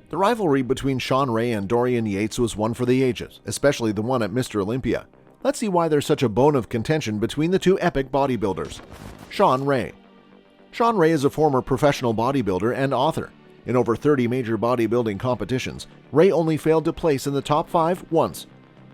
The rivalry between Shawn Ray and Dorian Yates was one for the ages, especially the one at Mr. Olympia. Let's see why there's such a bone of contention between the two epic bodybuilders. Shawn Ray. Shawn Ray is a former professional bodybuilder and author. In over 30 major bodybuilding competitions, Ray only failed to place in the top 5 once.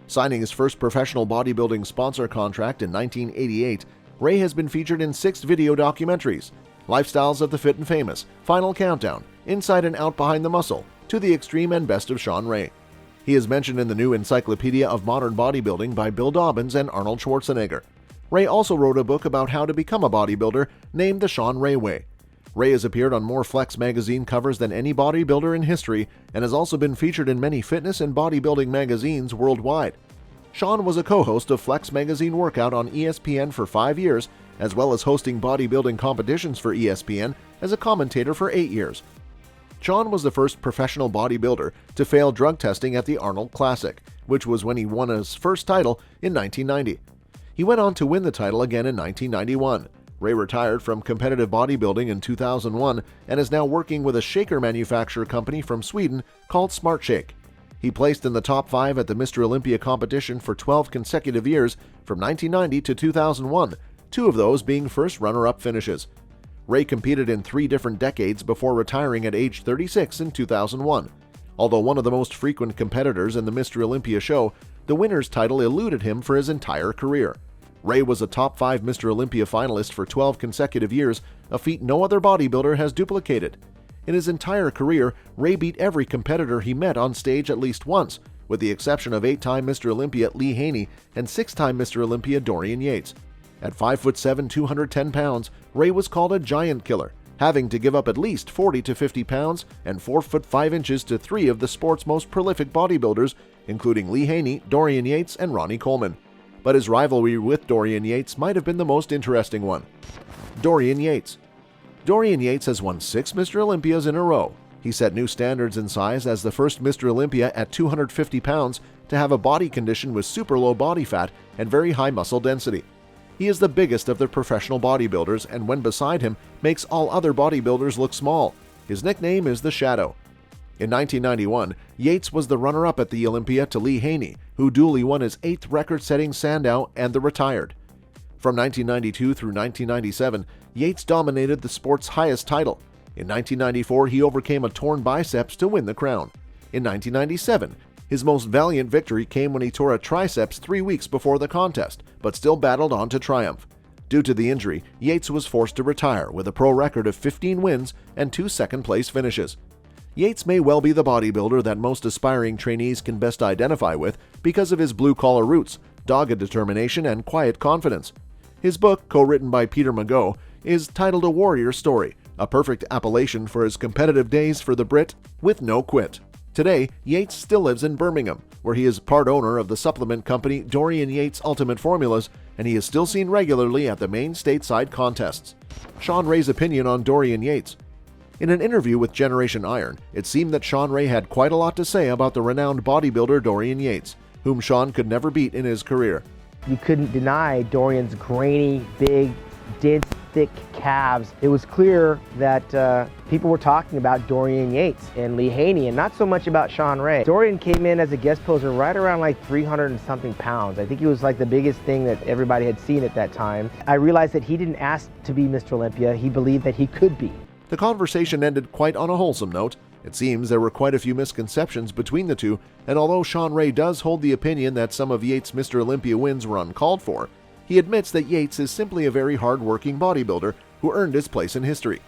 Signing his first professional bodybuilding sponsor contract in 1988, Ray has been featured in 6 video documentaries: Lifestyles of the Fit and Famous, Final Countdown, Inside and Out Behind the Muscle, To the Extreme and Best of Shawn Ray. He is mentioned in the new Encyclopedia of Modern Bodybuilding by Bill Dobbins and Arnold Schwarzenegger. Ray also wrote a book about how to become a bodybuilder named The Shawn Ray Way. Ray has appeared on more Flex magazine covers than any bodybuilder in history and has also been featured in many fitness and bodybuilding magazines worldwide. Shawn was a co-host of Flex magazine Workout on ESPN for 5 years, as well as hosting bodybuilding competitions for ESPN as a commentator for 8 years. Shawn was the first professional bodybuilder to fail drug testing at the Arnold Classic, which was when he won his first title in 1990. He went on to win the title again in 1991. Ray retired from competitive bodybuilding in 2001 and is now working with a shaker manufacturer company from Sweden called Smart Shake. He placed in the top 5 at the Mr. Olympia competition for 12 consecutive years from 1990 to 2001, 2 of those being first runner-up finishes. Ray competed in 3 different decades before retiring at age 36 in 2001. Although one of the most frequent competitors in the Mr. Olympia show, the winner's title eluded him for his entire career. Ray was a top 5 Mr. Olympia finalist for 12 consecutive years, a feat no other bodybuilder has duplicated. In his entire career, Ray beat every competitor he met on stage at least once, with the exception of 8-time Mr. Olympia Lee Haney and 6-time Mr. Olympia Dorian Yates. At 5'7", 210 pounds, Ray was called a giant killer, having to give up at least 40 to 50 pounds and 4'5" to 3 of the sport's most prolific bodybuilders, including Lee Haney, Dorian Yates, and Ronnie Coleman. But his rivalry with Dorian Yates might have been the most interesting one. Dorian Yates. Dorian Yates has won 6 Mr. Olympias in a row. He set new standards in size as the first Mr. Olympia at 250 pounds to have a body condition with super low body fat and very high muscle density. He is the biggest of the professional bodybuilders, and when beside him, makes all other bodybuilders look small. His nickname is the Shadow. In 1991, Yates was the runner-up at the Olympia to Lee Haney, who duly won his 8th record-setting Sandow and the retired. From 1992 through 1997, Yates dominated the sport's highest title. In 1994, he overcame a torn biceps to win the crown. In 1997, his most valiant victory came when he tore a triceps 3 weeks before the contest, but still battled on to triumph. Due to the injury, Yates was forced to retire with a pro record of 15 wins and 2 second-place finishes. Yates may well be the bodybuilder that most aspiring trainees can best identify with because of his blue-collar roots, dogged determination, and quiet confidence. His book, co-written by Peter Magot, is titled A Warrior Story, a perfect appellation for his competitive days for the Brit with no quit. Today, Yates still lives in Birmingham, where he is part owner of the supplement company Dorian Yates Ultimate Formulas, and he is still seen regularly at the main stateside contests. Shawn Ray's opinion on Dorian Yates. In an interview with Generation Iron, it seemed that Shawn Ray had quite a lot to say about the renowned bodybuilder Dorian Yates, whom Shawn could never beat in his career. You couldn't deny Dorian's grainy, big, dense, thick calves. It was clear that people were talking about Dorian Yates and Lee Haney and not so much about Shawn Ray. Dorian came in as a guest poser right around like 300 and something pounds. I think he was like the biggest thing that everybody had seen at that time. I realized that he didn't ask to be Mr. Olympia, he believed that he could be. The conversation ended quite on a wholesome note. It seems there were quite a few misconceptions between the two, and although Shawn Ray does hold the opinion that some of Yates' Mr. Olympia wins were uncalled for, he admits that Yates is simply a very hard-working bodybuilder who earned his place in history.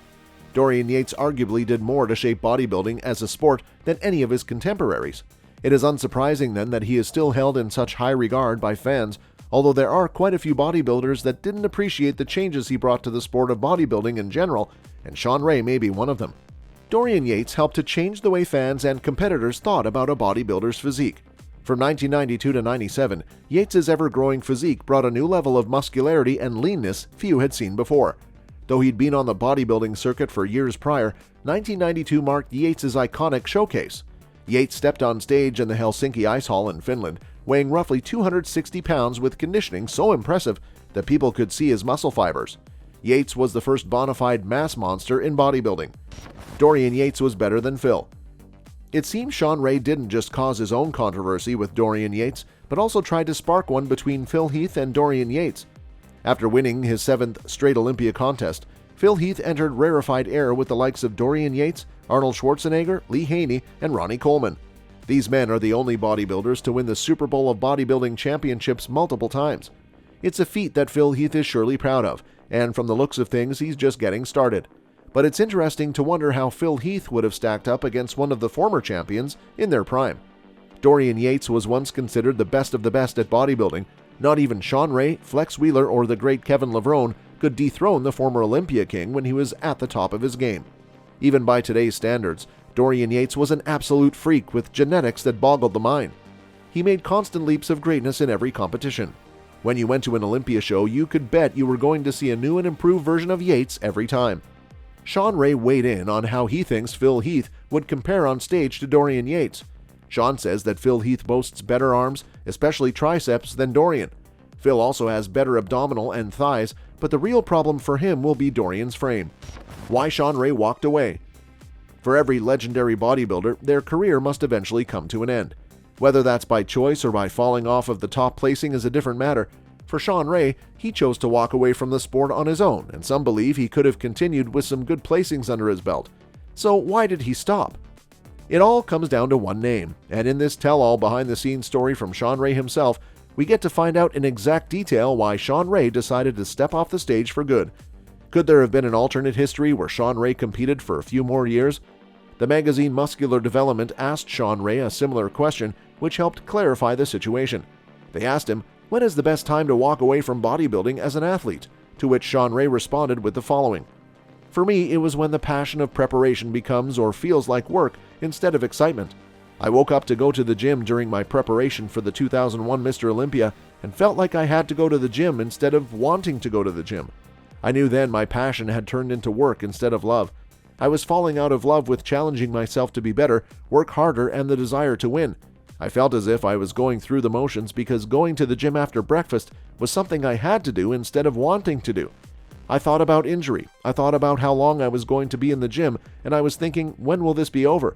Dorian Yates arguably did more to shape bodybuilding as a sport than any of his contemporaries. It is unsurprising then that he is still held in such high regard by fans, although there are quite a few bodybuilders that didn't appreciate the changes he brought to the sport of bodybuilding in general, and Shawn Ray may be one of them. Dorian Yates helped to change the way fans and competitors thought about a bodybuilder's physique. From 1992 to 97, Yates' ever-growing physique brought a new level of muscularity and leanness few had seen before. Though he'd been on the bodybuilding circuit for years prior, 1992 marked Yates' iconic showcase. Yates stepped on stage in the Helsinki Ice Hall in Finland, weighing roughly 260 pounds with conditioning so impressive that people could see his muscle fibers. Yates was the first bona fide mass monster in bodybuilding. Dorian Yates was better than Phil. It seems Shawn Ray didn't just cause his own controversy with Dorian Yates, but also tried to spark one between Phil Heath and Dorian Yates. After winning his 7th straight Olympia contest, Phil Heath entered rarefied air with the likes of Dorian Yates, Arnold Schwarzenegger, Lee Haney, and Ronnie Coleman. These men are the only bodybuilders to win the Super Bowl of Bodybuilding championships multiple times. It's a feat that Phil Heath is surely proud of, and from the looks of things, he's just getting started. But it's interesting to wonder how Phil Heath would have stacked up against one of the former champions in their prime. Dorian Yates was once considered the best of the best at bodybuilding. Not even Shawn Ray, Flex Wheeler, or the great Kevin Levrone could dethrone the former Olympia king when he was at the top of his game. Even by today's standards, Dorian Yates was an absolute freak with genetics that boggled the mind. He made constant leaps of greatness in every competition. When you went to an Olympia show, you could bet you were going to see a new and improved version of Yates every time. Shawn Ray weighed in on how he thinks Phil Heath would compare on stage to Dorian Yates. Shawn says that Phil Heath boasts better arms, especially triceps, than Dorian. Phil also has better abdominal and thighs, but the real problem for him will be Dorian's frame. Why Shawn Ray walked away. For every legendary bodybuilder, their career must eventually come to an end. Whether that's by choice or by falling off of the top placing is a different matter. For Shawn Ray, he chose to walk away from the sport on his own, and some believe he could have continued with some good placings under his belt. So why did he stop? It all comes down to one name, and in this tell-all behind-the-scenes story from Shawn Ray himself, we get to find out in exact detail why Shawn Ray decided to step off the stage for good. Could there have been an alternate history where Shawn Ray competed for a few more years? The magazine Muscular Development asked Shawn Ray a similar question, which helped clarify the situation. They asked him, "When is the best time to walk away from bodybuilding as an athlete?" To which Shawn Ray responded with the following: "For me, it was when the passion of preparation becomes or feels like work instead of excitement. I woke up to go to the gym during my preparation for the 2001 Mr. Olympia and felt like I had to go to the gym instead of wanting to go to the gym. I knew then my passion had turned into work instead of love. I was falling out of love with challenging myself to be better, work harder, and the desire to win. I felt as if I was going through the motions because going to the gym after breakfast was something I had to do instead of wanting to do. I thought about injury. I thought about how long I was going to be in the gym, and I was thinking, when will this be over?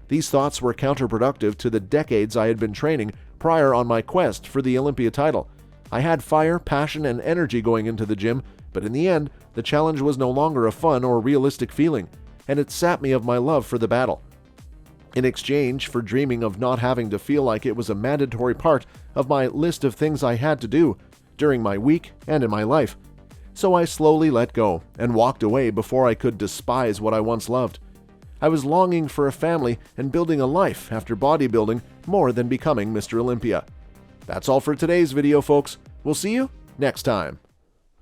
These thoughts were counterproductive to the decades I had been training prior on my quest for the Olympia title. I had fire, passion, and energy going into the gym, but in the end, the challenge was no longer a fun or realistic feeling, and it sapped me of my love for the battle. In exchange for dreaming of not having to feel like it was a mandatory part of my list of things I had to do during my week and in my life. So I slowly let go and walked away before I could despise what I once loved. I was longing for a family and building a life after bodybuilding more than becoming Mr. Olympia. That's all for today's video, folks. We'll see you next time.